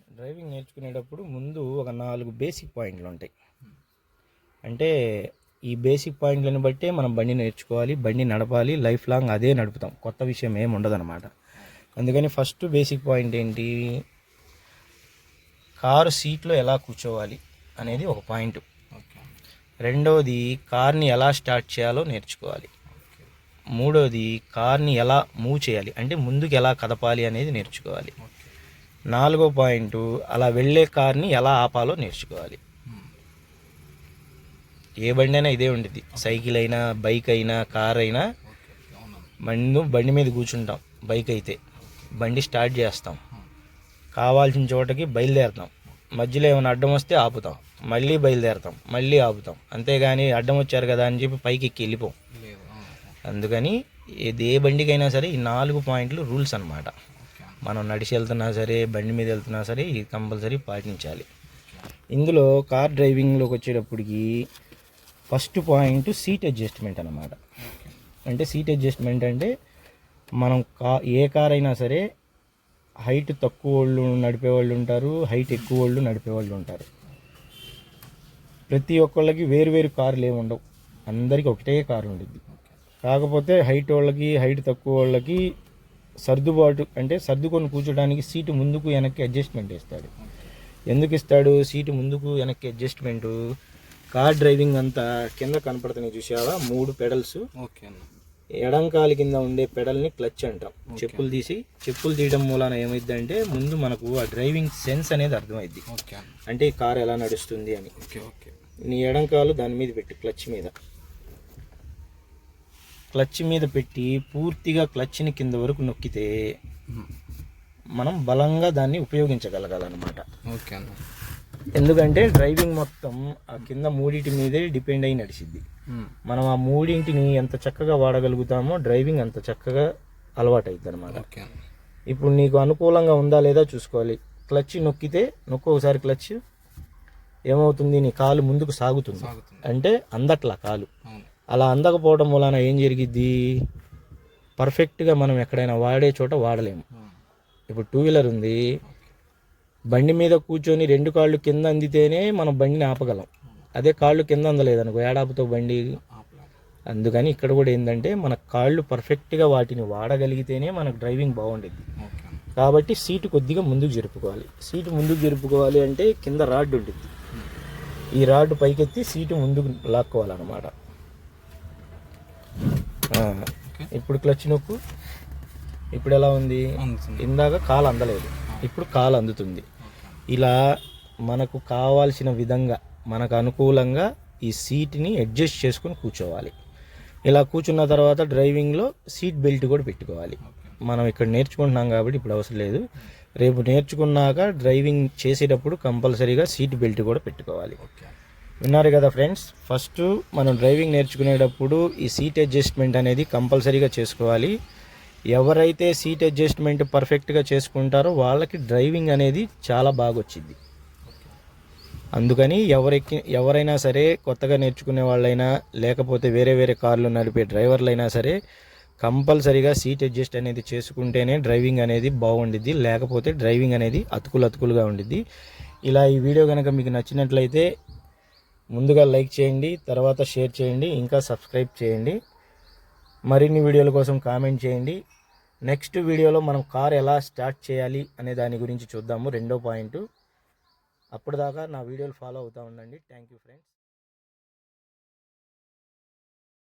Driving నేర్చుకునేటప్పుడు ముందు ఒక 4 బేసిక్ పాయింట్లు ఉంటాయి. అంటే ఈ బేసిక్ పాయింట్లను బట్టే మనం బండి నేర్చుకోవాలి, బండి నడపాలి, లైఫ్ లాంగ్ అదే నడుపుతాం, కొత్త విషయం ఏమి ఉండదన్నమాట. అందుకని ఫస్ట్ బేసిక్ పాయింట్ ఏంటి, కారు సీట్లో ఎలా కూర్చోవాలి అనేది ఒక పాయింట్. రెండవది కార్ని ఎలా స్టార్ట్ చేయాలో నేర్చుకోవాలి. మూడవది కార్ని ఎలా మూవ్ చేయాలి, అంటే ముందుకు ఎలా కదపాలి అనేది నేర్చుకోవాలి. నాలుగో పాయింట్, అలా వెళ్ళే కార్ని ఎలా ఆపాలో నేర్చుకోవాలి. ఏ బండి అయినా ఇదే ఉండేది, సైకిల్ అయినా, బైక్ అయినా, కార్ అయినా. బండి మీద కూర్చుంటాం, బైక్ అయితే బండి స్టార్ట్ చేస్తాం, కావాల్సిన చోటకి బయలుదేరుతాం, మధ్యలో ఏమైనా అడ్డం వస్తే ఆపుతాం, మళ్ళీ బయలుదేరుతాం, మళ్ళీ ఆపుతాం. అంతేగాని అడ్డం వచ్చారు కదా అని చెప్పి పైకి ఎక్కి వెళ్ళిపోం. అందుకని ఏ బండికైనా సరే ఈ 4 పాయింట్లు రూల్స్ అన్నమాట. మనం నడిచి వెళ్తున్నా సరే, బండి మీద వెళ్తున్నా సరే, ఇది కంపల్సరీ పాటించాలి. ఇందులో కార్ డ్రైవింగ్లోకి వచ్చేటప్పటికి ఫస్ట్ పాయింట్ సీట్ అడ్జస్ట్మెంట్ అన్నమాట. అంటే సీట్ అడ్జస్ట్మెంట్ అంటే మనం ఏ కార్ అయినా సరే హైట్ తక్కువ వాళ్ళు నడిపేవాళ్ళు ఉంటారు, హైట్ ఎక్కువ వాళ్ళు నడిపేవాళ్ళు ఉంటారు. ప్రతి ఒక్కళ్ళకి వేరు వేరు కార్లు ఏమి ఉండవు, అందరికీ ఒకటే కారు ఉంటుంది. కాకపోతే హైట్ వాళ్ళకి, హైట్ తక్కువ వాళ్ళకి సర్దుబాటు అంటే సర్దుకొని కూర్చోడానికి సీటు ముందుకు వెనక్కి అడ్జస్ట్మెంట్ ఇస్తాడు. ఎందుకు ఇస్తాడు సీటు ముందుకు వెనక్కి అడ్జస్ట్మెంటు? కార్ డ్రైవింగ్ అంతా కింద కనపడుతున్నాయి చూసావా, 3 పెడల్స్. ఎడంకాలి కింద ఉండే పెడల్ని క్లచ్ అంటాం. చెప్పులు తీయడం మూలాన ఏమైందంటే ముందు మనకు ఆ డ్రైవింగ్ సెన్స్ అనేది అర్థమైద్ది, అంటే ఈ కార్ ఎలా నడుస్తుంది అని. నీ ఎడంకాలు దాని మీద పెట్టి క్లచ్ మీద పెట్టి పూర్తిగా క్లచ్ని కింద వరకు నొక్కితే మనం బలంగా దాన్ని ఉపయోగించగలగాలన్నమాట. ఎందుకంటే డ్రైవింగ్ మొత్తం ఆ కింద 3 మీదే డిపెండ్ అయి నడిచిద్ది. మనం ఆ 3 ఎంత చక్కగా వాడగలుగుతామో డ్రైవింగ్ అంత చక్కగా అలవాటు అవుతుంది అనమాట. ఇప్పుడు నీకు అనుకూలంగా ఉందా లేదా చూసుకోవాలి. క్లచ్ నొక్కితే ఒకసారి క్లచ్ ఏమవుతుంది, నీ కాలు ముందుకు సాగుతుంది, అంటే అందట్లా కాలు. అలా అందకపోవడం వలన ఏం జరిగిద్ది, పర్ఫెక్ట్గా మనం ఎక్కడైనా వాడే చోట వాడలేము. ఇప్పుడు 2 వీలర్ ఉంది, బండి మీద కూర్చొని 2 కాళ్ళు కింద అందితేనే మనం బండిని ఆపగలం. అదే కాళ్ళు కింద అందలేదనుకో, ఏడాపుతో బండి. అందుకని ఇక్కడ కూడా ఏంటంటే మన కాళ్ళు పర్ఫెక్ట్గా వాటిని వాడగలిగితేనే మనకు డ్రైవింగ్ బాగుండేది. కాబట్టి సీటు కొద్దిగా ముందుకు జరుపుకోవాలి. సీటు ముందుకు జరుపుకోవాలి అంటే కింద రాడ్ ఉంటుంది, ఈ రాడ్ పైకెత్తి సీటు ముందుకు లాక్కోవాలన్నమాట. ఇప్పుడు క్లచ్ నొక్కు, ఇప్పుడు ఎలా ఉంది, ఇందాక కాలు అందలేదు, ఇప్పుడు కాలు అందుతుంది. ఇలా మనకు కావాల్సిన విధంగా మనకు అనుకూలంగా ఈ సీట్ని అడ్జస్ట్ చేసుకొని కూర్చోవాలి. ఇలా కూర్చున్న తర్వాత డ్రైవింగ్లో సీట్ బెల్ట్ కూడా పెట్టుకోవాలి. మనం ఇక్కడ నేర్చుకుంటున్నాం కాబట్టి ఇప్పుడు అవసరం లేదు, రేపు నేర్చుకున్నాక డ్రైవింగ్ చేసేటప్పుడు కంపల్సరీగా సీట్ బెల్ట్ కూడా పెట్టుకోవాలి. విన్నారు కదా ఫ్రెండ్స్, ఫస్ట్ మనం డ్రైవింగ్ నేర్చుకునేటప్పుడు ఈ సీట్ అడ్జస్ట్మెంట్ అనేది కంపల్సరీగా చేసుకోవాలి. ఎవరైతే సీట్ అడ్జస్ట్మెంట్ పర్ఫెక్ట్గా చేసుకుంటారో వాళ్ళకి డ్రైవింగ్ అనేది చాలా బాగా వచ్చింది. అందుకని ఎవరైనా సరే కొత్తగా నేర్చుకునే వాళ్ళైనా, లేకపోతే వేరే వేరే కార్లు నడిపే డ్రైవర్లైనా సరే కంపల్సరీగా సీట్ అడ్జస్ట్ అనేది చేసుకుంటేనే డ్రైవింగ్ అనేది బాగుండిద్ది, లేకపోతే డ్రైవింగ్ అనేది అతుకులుగా ఉండిద్ది. ఇలా ఈ వీడియో కనుక మీకు నచ్చినట్లయితే ముందుగా లైక్ చేయండి, తర్వాత షేర్ చేయండి, ఇంకా సబ్స్క్రైబ్ చేయండి. మరిన్ని వీడియోల కోసం కామెంట్ చేయండి. నెక్స్ట్ వీడియోలో మనం కార్ ఎలా స్టార్ట్ చేయాలి అనే దాని గురించి చూద్దాము, 2వ పాయింట్. అప్పటిదాకా నా వీడియోలు ఫాలో అవుతూ ఉండండి. Thank you friends.